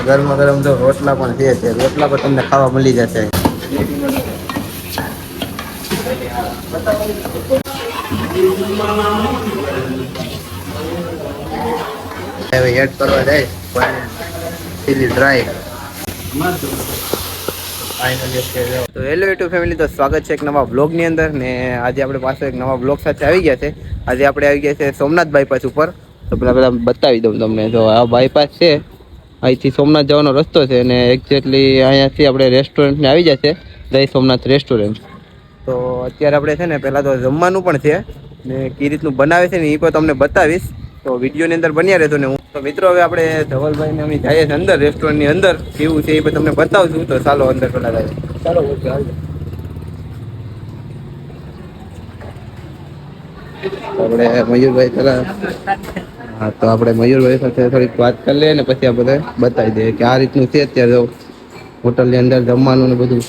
ગરમા ગરમ તો રોટલા પણ છે, રોટલા પણ તમને ખાવા મળી જશે. હવે એડ કરવા જાય ચીલી ડ્રાય. તો હેલો યુટ્યુબ ફેમિલી, તો સ્વાગત છે એક નવા બ્લોગની અંદર ને આજે આપણે પાસે એક નવા બ્લોગ સાથે આવી ગયા છે. આજે આપણે આવી ગયા છે સોમનાથ બાયપાસ ઉપર. તો પેલા બતાવી દઉં તમને. જો આ બાયપાસ છે, અહીંથી સોમનાથ જવાનો રસ્તો છે અને એક્ઝેક્ટલી અહીંયાથી આપણે રેસ્ટોરન્ટને આવી જશે, જય સોમનાથ રેસ્ટોરન્ટ. તો અત્યારે આપણે છે ને પહેલાં તો જમવાનું પણ છે ને કઈ રીતનું બનાવે છે ને એ પણ તમને બતાવીશ. તો વિડીયોની અંદર બન્યા રહેતો ને હું. તો મિત્રો હવે આપણે ધવલભાઈને અમે જઈએ છીએ અંદર રેસ્ટોરન્ટની અંદર, કેવું છે એ પણ તમને બતાવશું. તો ચાલો અંદર પેલા જાય. ચાલો આપણે મયુરભાઈ પેલા, હા તો આપણે મયુરભાઈ સાથે થોડીક વાત કરી લઈએ ને પછી આપણે બતાવી દઈએ કે આ રીતનું છે અત્યારે હોટલની અંદર જમવાનું ને બધું.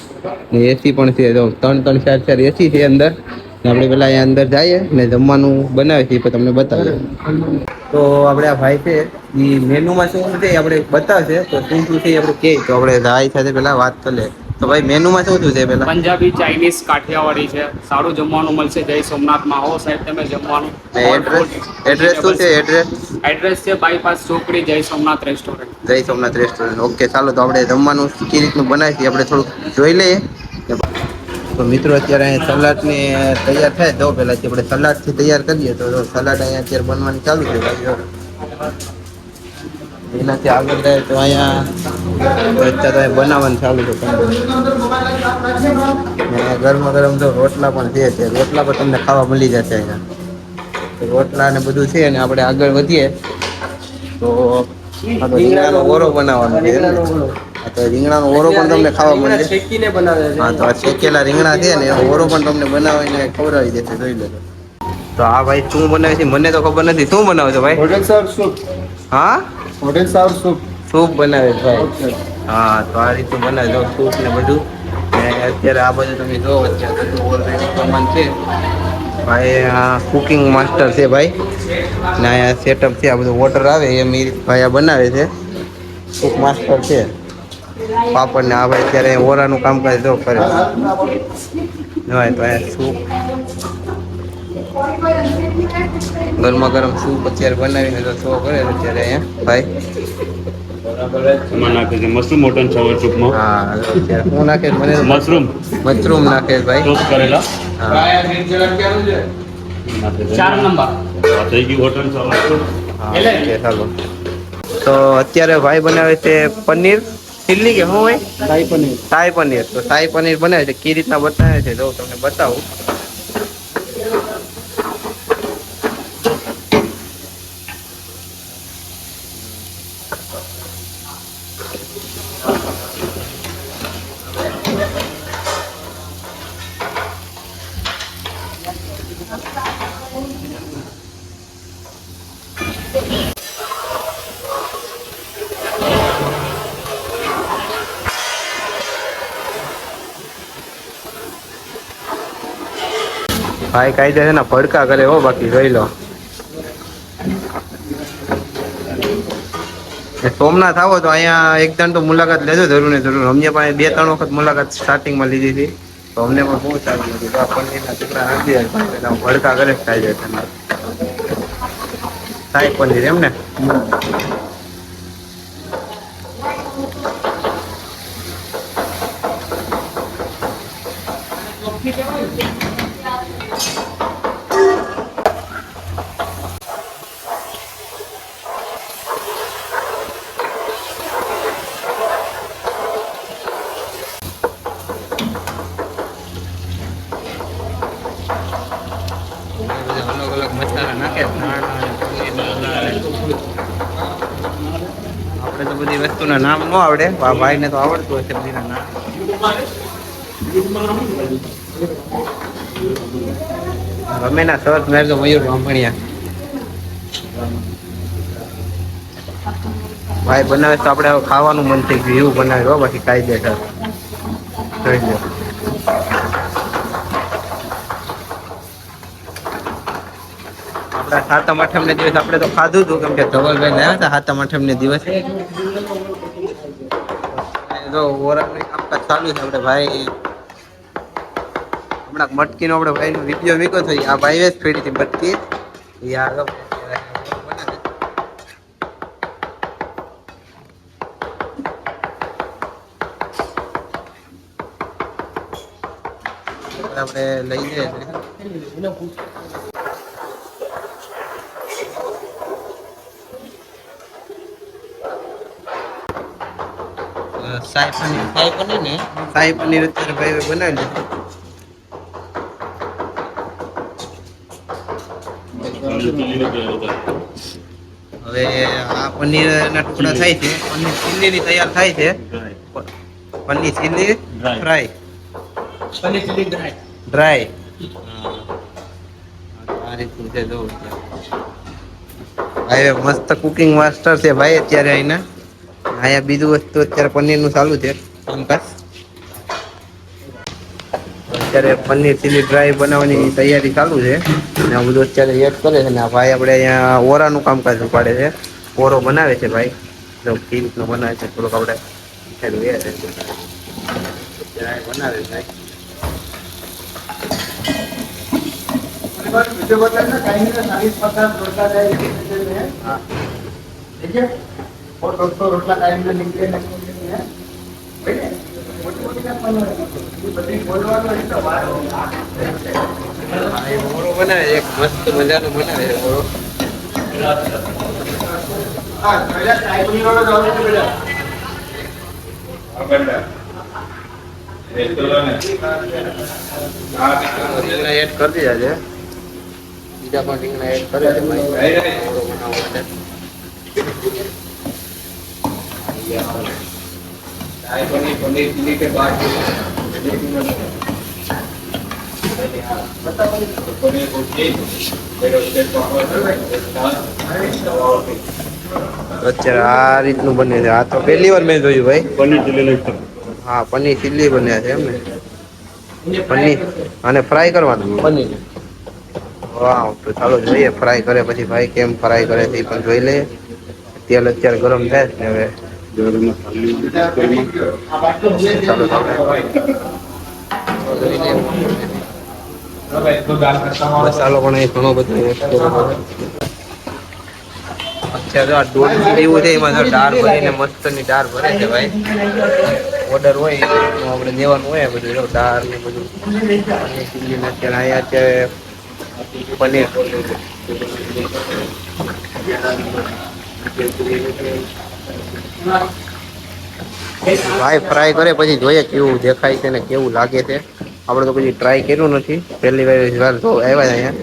ને એસી પણ છે, 3-4 એસી છે અંદર. આપણે પેલા અહીંયા અંદર જઈએ ને જમવાનું બનાવે છે એ પણ તમને બતાવીએ. તો આપણે આ ભાઈ છે એ મેનુમાં શું છે આપણે બતાવશે. તો શું શું છે આપણે કે તો આપણે ભાઈ સાથે પેલા વાત કરી લે. તો ભાઈ મેનુમાં શું શું છે પેલા? પંજાબી, ચાઇનીઝ, કાઠિયાવાડી છે. સારું જમવાનું મળશે જય સોમનાથમાં. આવો સાહેબ તમે જમવાનું. ઓલ એડ્રેસ ફૂડ એડ્રેસ શું વેજીટેબલ્સ. છે એડ્રેસ? એડ્રેસ છે બાયપાસ ચોકડી, જય સોમનાથ રેસ્ટોરન્ટ. જય સોમનાથ રેસ્ટોરન્ટ. ઓકે, ચાલો તો આપણે જમવાનું કઈ રીતનું બનાવી છીએ આપણે થોડુંક જોઈ લઈએ. તો મિત્રો અત્યારે અહીંયા સલાડ ને તૈયાર થાય તો પહેલાથી આપણે સલાડથી તૈયાર કરીએ. તો સલાડ અહીંયા અત્યારે બનવાની ચાલુ છે ભાઈ. એનાથી આગળ જાય તો અહીંયા અત્યારે બનાવવાનું ચાલુ છે. ગરમા ગરમ તો રોટલા પણ છે, રોટલા પણ તમને ખાવા મળી જશે અહીંયા. રોટલા ને બધું છે ને આપણે આગળ વધીએ તો રીંગણાનો ઓરો બનાવવાનો છે. તો રીંગણાનો ઓરો પણ તમને ખાવા મળે. હા, તો આ શેકેલા રીંગણા છે ને એનો ઓરો પણ તમને બનાવીને ખવડાવી દેશે, જોઈ લો. તો આ ભાઈ શું બનાવે છે મને તો ખબર નથી. શું બનાવે છે ભાઈ? હોટેલ સાર સૂપ. હા, હોટેલ સાર સૂપ. સૂપ બનાવે છે ભાઈ. હા, તો આ રીતનું બનાવે છે સૂપ ને બધું. અત્યારે આ બધું તમે જો અત્યારે બધું ઓલરેડી સામાન છે ભાઈ. આ કુકિંગ માસ્ટર છે ભાઈ ને અહીંયા સેટઅપ છે. આ બધું વોટર આવે એમ એ ભાઈ આ બનાવે છે. કુક માસ્ટર છે. પાપડ ને આ ભાઈ અત્યારે ઓરાનું કામકાજ જો કરે છે. તો અહીંયા સૂપ, ગરમા ગરમ સૂપ અત્યારે બનાવીને તો શો કરે છે અત્યારે અહીંયા ભાઈ. એમાં નાખે છે મશરૂમ મટન ચાવલ સૂપમાં. હા, અત્યારે હું નાખે મને મશરૂમ નાખે ભાઈ. ટોસ્ટ કરેલા. હા, 4 નંબર. થઈ ગયું હોટલ ચાવલ સૂપ. ઓકે, ચાલો. તો અત્યારે ભાઈ બનાવે છે પનીર ચીલ્લી કે શું હોય? શાહી પનીર. શાહી પનીર. તો શાહી પનીર બનાવે છે. કઈ રીતના બનાવે છે જો તમને બતાવું. ભાઈ કાયદે છે ને ભડકા કરે હો, બાકી જોઈ લો. સોમનાથ આવો તો અહીંયા એક જણ તો મુલાકાત લેજો જરૂર ને જરૂર. અમને પણ 2-3 વખત મુલાકાત સ્ટાર્ટિંગમાં લીધી હતી તો અમને પણ બહુ સારું લાગ્યું. પનીરના ટુકડા નાખી ભડકા કરે ખાઈ જાય તમારે. શાહી પનીર એમ ને? અલગ અલગ મસાલા નાખે. આપણે તો બધી વસ્તુના નામ ન આવડે, આ ભાઈને તો આવડતું હશે બધીના નામ. ગમે ના સર્ચ મારજો મયુર બામણિયા. ભાઈ બનાવે તો આપણે હવે ખાવાનું મન થઈ ગયું એવું બનાવે હો, બાકી કાયદેસર જોઈ લો. આપણા સાતમ આઠમ ને દિવસ આપણે તો ખાધું હતું, કેમ કે ધવલભાઈ લાવ્યા હતા સાતમ આઠમ ને દિવસ. તો ઓરાનું કામકાજ ચાલુ છે આપણે ભાઈ. હમણાં મટકીનો આપણે ભાઈનો વિડીયો વીકો થઈ આ ભાઈએ જ ફેડી હતી મટકી. એ આગળ આપણે લઈ જઈએ શાહી પનીર ને શાહી પનીર અત્યારે ભાઈ બનાવી હવે આ પનીર ના ટુકડા થાય છે પનીર ચીલી ની તૈયાર થાય છે paneer chilli fry paneer chilli dry. Dry આ રીતનું છે જો ભાઈ મસ્ત કુકિંગ માસ્ટર છે ભાઈ અત્યારે અહીંયા બીજું વસ્તુ અત્યારે પનીરનું ચાલુ છે કામકાજ અત્યારે પનીર ચીલી ડ્રાય બનાવવાની તૈયારી ચાલુ છે અને આ બધું અત્યારે એડ કરે છે ને આ ભાઈ આપણે અહીંયા ઓરાનું કામકાજ ઉપાડે છે ઓરો બનાવે છે ભાઈ જો કેવી રીતનું બનાવે છે થોડુંક આપણે બનાવે છે ભાઈ वीडियो बता ना टाइम का 40-50 रोटला जाए हाँ ठीक है और 200 रोटला टाइम में निकले नहीं है मोटी मोटी का बनो ये बड़ी बोलवानो है तो बाहर એ ઓરો બનાવે એક મસ્ત મજાનો બનાવે છે ઓરો हाँ पहले टाइम नहीं वाला जाओ तो बेटा अब રીંગણા એડ કરી દીધા છે બીજા પણ રીંગણા એડ કરે છે ભાઈ ઓરો બનાવવા માટે પનીર ચીલી કે બાદ અત્યારે આ રીતનું બને છે આ તો પહેલી વાર મેં જોયું ભાઈ પનીર ચીલી હા પનીર ચીલી બન્યા છે એમ ને પનીર અને ફ્રાય કરવાનું પનીર વાહ તો ચાલો જોઈએ ફ્રાય કરે પછી ભાઈ કેમ ફ્રાય કરે છે એ પણ જોઈ લઈએ તેલ અત્યારે ગરમ થાય છે ને હવે ચાલો મસાલો પણ એ ઘણો બધો અત્યારે આ દોઢ એવું છે એમાં દાળ ભરીને મસ્ત ની દાળ ભરે છે ભાઈ ઓર્ડર હોય તો આપણે દેવાનું હોય બધું જો દાળ ને બધું પનીર ચીલી ને અત્યારે અહીંયા અત્યારે પનીર ભાઈ ફ્રાય કરે પછી જોઈએ કેવું દેખાય છે ને કેવું લાગે છે આપણે તો પછી ટ્રાય કર્યું નથી પહેલી વાર તો આવ્યા અહીંયા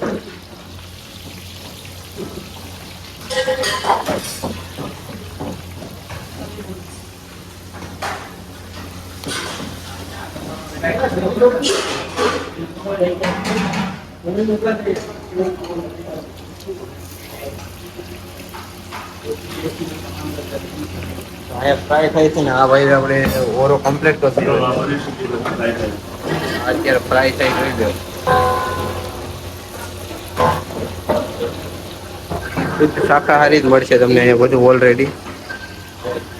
ફ્રાય થાય છે ને આ ભાઈ આપણે ઓરો કમ્પ્લીટ તો થયો અત્યારે ફ્રાય થાય કરી દો શુદ્ધ શાકાહારી જ મળશે તમને અહીંયા બધું ઓલરેડી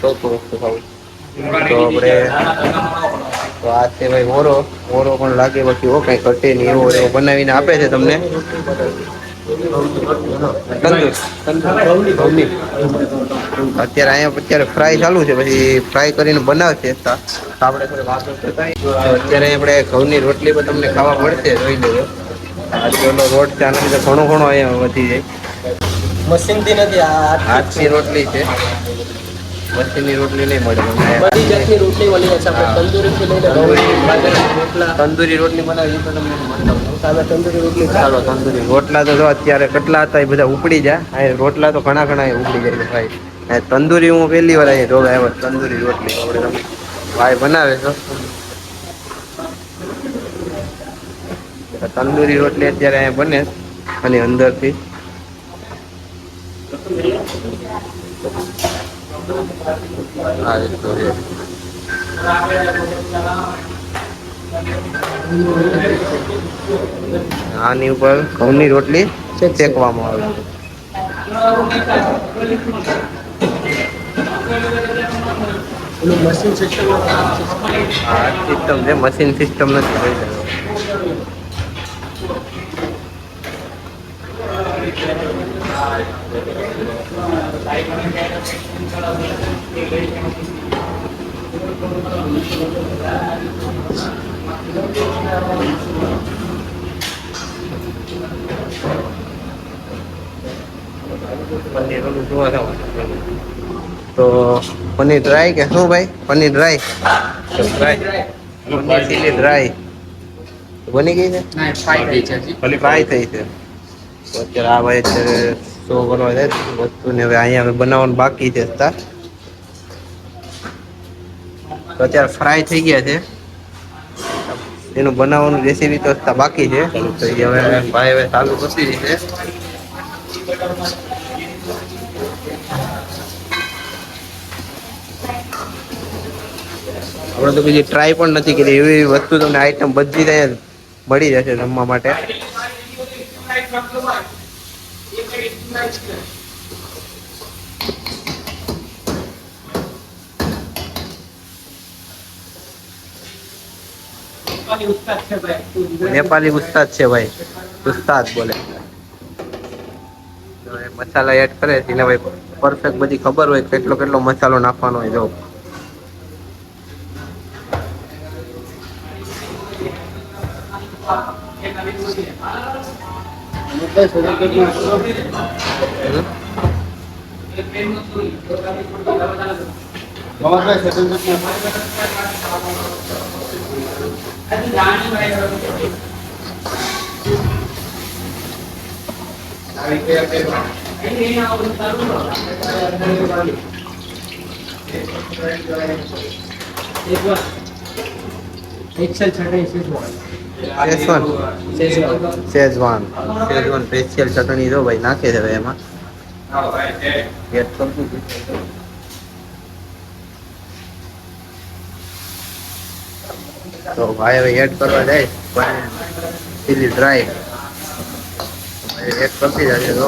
ચોખ્ખું વસ્તુ ખાવું તો આપણે તો આ છે ભાઈ ઓરો ઓરો પણ લાગે પછી ઓ કઈ ઘટે નહીં એવો એવો બનાવીને આપે છે તમને અત્યારે અહીંયા અત્યારે ફ્રાય ચાલુ છે પછી ફ્રાય કરીને બનાવશે આપણે અત્યારે આપણે ઘઉંની રોટલી પણ તમને ખાવા મળશે જોઈ લેજો આજનો રોટ છે આનાથી તો ઘણો ઘણો અહીંયા વધી જાય મશીનથી નથી આ હાથની રોટલી છે મશીનની રોટલી નહીં મળે બધી જાતની રોટલી મળી જશે આપણે તંદુરીથી લઈને બાજરાના રોટલા તંદુરી રોટલી બનાવી તો તમને સામે તંદુરી રોટલી ચાલો તંદુરી રોટલા તો જો અત્યારે કેટલા હતા એ બધા ઉપડી જાય આ રોટલા તો ઘણા ઘણા ઉપડી જાય છે ભાઈ આ તંદુરી હું પહેલી વાર અહીંયા જોવા આવ્યો તંદુરી રોટલી આપણે તમે ભાઈ બનાવે છો તંદુરી રોટલી અત્યારે અહીંયા બને અને અંદરથી આ રીતનું છે આની ઉપર ઘઉંની રોટલી શેકવામાં આવે છે પેલું મશીન સિસ્ટમ આ સિસ્ટમ છે, મશીન સિસ્ટમ નથી કરી શકો. પનીર ઓલું જોવા જાવ તો પનીર ડ્રાય કે શું ભાઈ? Paneer dry, paneer chilli dry બની ગઈ છે, ફ્રાય થઈ છે. તો અત્યારે આ ભાઈ અત્યારે શો કરવા જાય વસ્તુને હવે અહીંયા હવે બનાવવાનું બાકી છે. તો અત્યારે ફ્રાય થઈ ગયા છે, એનું બનાવવાનું રેસીપી તો બાકી છે. તો એ હવે ભાઈ હવે ચાલુ કરી દીધી છે. આપણે તો બીજી ટ્રાય પણ નથી કરી, એવી વસ્તુ તમને આઈટમ બધી ત્યાં મળી જશે જમવા માટે. નેપાળી ઉસ્તાદ છે ભાઈ, ઉસ્તાદ બોલે. મસાલા એડ કરે એટલે ભાઈ પરફેક્ટ બધી ખબર હોય કેટલો કેટલો મસાલો નાખવાનો હોય. જો શેઝવાન સ્પેશિયલ ચટણી જો ભાઈ નાખે છે એમાં. તો ભાઈ હવે એડ કરવા જાય ચીલી ડ્રાય એડ કરતી જાય. તો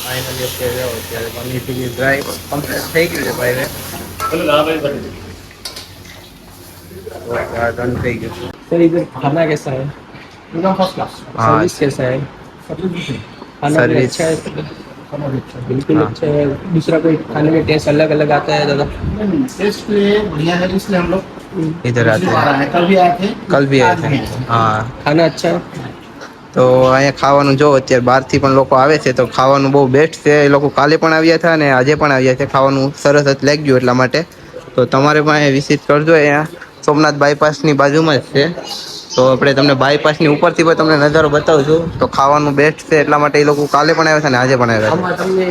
ફાઇનલી અત્યારે પનીર ચીલી ડ્રાય કમ્પ્લીટ થઈ ગયું છે ભાઈ. डन થઈ ગયું. सर इधर खाना कैसा है? एकदम फर्स्ट क्लास। सर्विस कैसा है? खाना भी अच्छा है, बिल्कुल हाँ। अच्छा है। दूसरा कोई खाने में टेस्ट अलग अलग आता है दादा? टेस्ट ये बढ़िया है, इसलिए हम लोग इधर आते हैं. कल भी आए थे। कल भी आए थे. हाँ खाना अच्छा है? તો અહીંયા ખાવાનું જો અત્યારે બહારથી પણ લોકો આવે છે તો ખાવાનું બહુ બેસ્ટ છે. એ લોકો કાલે પણ આવ્યા હતા અને આજે પણ આવ્યા છે. ખાવાનું સરસ જ લાગ્યું એટલા માટે તો તમારે પણ અહીંયા વિઝિટ કરજો. અહીંયા સોમનાથ બાયપાસની બાજુમાં જ છે. તો આપણે તમને બાયપાસની ઉપરથી પણ તમને નજારો બતાવું છું. તો ખાવાનું બેસ્ટ છે એટલા માટે એ લોકો કાલે પણ આવ્યા છે અને આજે પણ આવ્યા આમાં તમને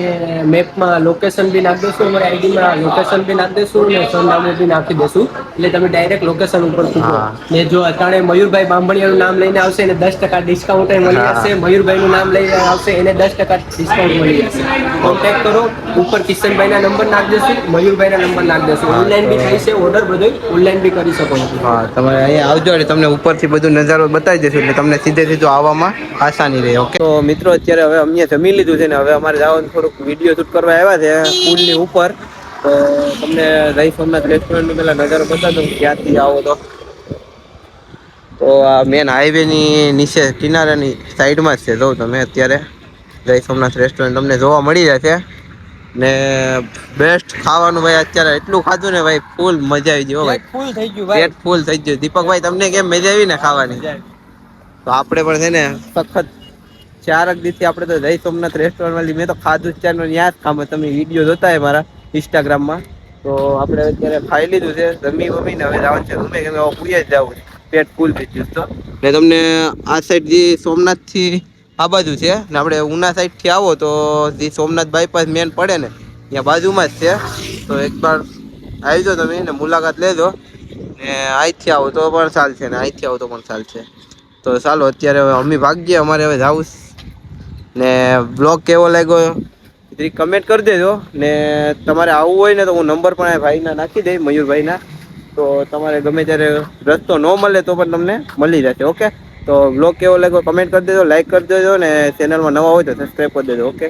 મેપમાં લોકેશન બી નાખી દઈશું, અમારી આઈડીમાં લોકેશન બી નાખી દઈશું ને સરનામું બી નાખી દઈશું, એટલે તમે ડાયરેક્ટ લોકેશન ઉપર પૂછો. હા. ને જો અટાણે મયુરભાઈ બાંભણિયાનું નામ લઈને આવશે એને 10% ડિસ્કાઉન્ટ મળી હા. જશે. મયુરભાઈનું નામ લઈને આવશે એને 10% ડિસ્કાઉન્ટ મળી જશે. કોન્ટેક્ટ કરો, ઉપર કિશનભાઈના નંબર નાખી દઈશું, મયુરભાઈના નંબર નાખી દઈશું. હા, ઓનલાઈન બી થાય છે ઓર્ડર, બધું ઓનલાઈન બી કરી શકો છો. હા તમે અહીંયા આવજો એટલે તમને ઉપરથી બધું નજારો બતાવી દઈશું એટલે તમને સીધે સીધું આવવામાં આસાની રહે. ઓકે તો મિત્રો અત્યારે હવે અમે જમી લીધું છે ને હવે અમારે જવાનું થોડુંક વિડીયો શૂટ કરવા આવ્યા છે પુલની ઉપર. તો તમને જય સોમનાથ રેસ્ટોરન્ટનો પેલા નજારો બતાવું ક્યાંથી આવો તો આ મેન હાઈવેની નીચે કિનારાની સાઈડમાં જ છે. જો તમે અત્યારે જય સોમનાથ રેસ્ટોરન્ટ તમને જોવા મળી જશે ને બેસ્ટ ખાવાનું ભાઈ. અત્યારે એટલું ખાધું ને ભાઈ ફૂલ મજા આવી ગઈ હો ભાઈ, ફૂલ થઈ ગયું પેટ ફૂલ થઈ ગયું. દીપકભાઈ તમને કેમ મજા આવી ને ખાવાની? તો આપણે પણ છે ને સખત 4 દિવસથી આપણે તો જય સોમનાથ રેસ્ટોરન્ટ મેં તો ખાધું જ ત્યાં જ ખામાં. તમે વિડીયો જોતા હોય મારા ઇન્સ્ટાગ્રામમાં. તો આપણે અત્યારે ખાઈ લીધું છે, જમી વમીને હવે જવાનું છે રૂમે, કેમ કે હવે પૂરી જ જવું છે, પેટ ફૂલ થઈ ગયું. તો ને તમને આ સાઈડ જે સોમનાથથી આ બાજુ છે ને આપણે ઉના સાઈડથી આવો તો જે સોમનાથ બાયપાસ મેન પડે ને ત્યાં બાજુમાં જ છે. તો એકવાર આવી જાઓ તમે ને મુલાકાત લેજો. ને અહીંથી આવો તો પણ ચાલશે ને અહીંથી આવો તો પણ ચાલશે. તો ચાલો અત્યારે હવે અમે ભાગીએ, અમારે હવે જાવું છે. ને બ્લોગ કેવો લાગ્યો કમેન્ટ કરી દેજો. ને તમારે આવવું હોય ને તો હું નંબર પણ આ ભાઈના નાખી દઈ, મયુરભાઈના. તો તમારે ગમે ત્યારે રસ્તો ન મળે તો પણ તમને મળી જશે. ઓકે, તો બ્લોગ કેવો લાગ્યો કમેન્ટ કરી દેજો, લાઈક કરી દેજો, ને ચેનલમાં નવા હોય તો સબસ્ક્રાઈબ કરી દેજો. ઓકે.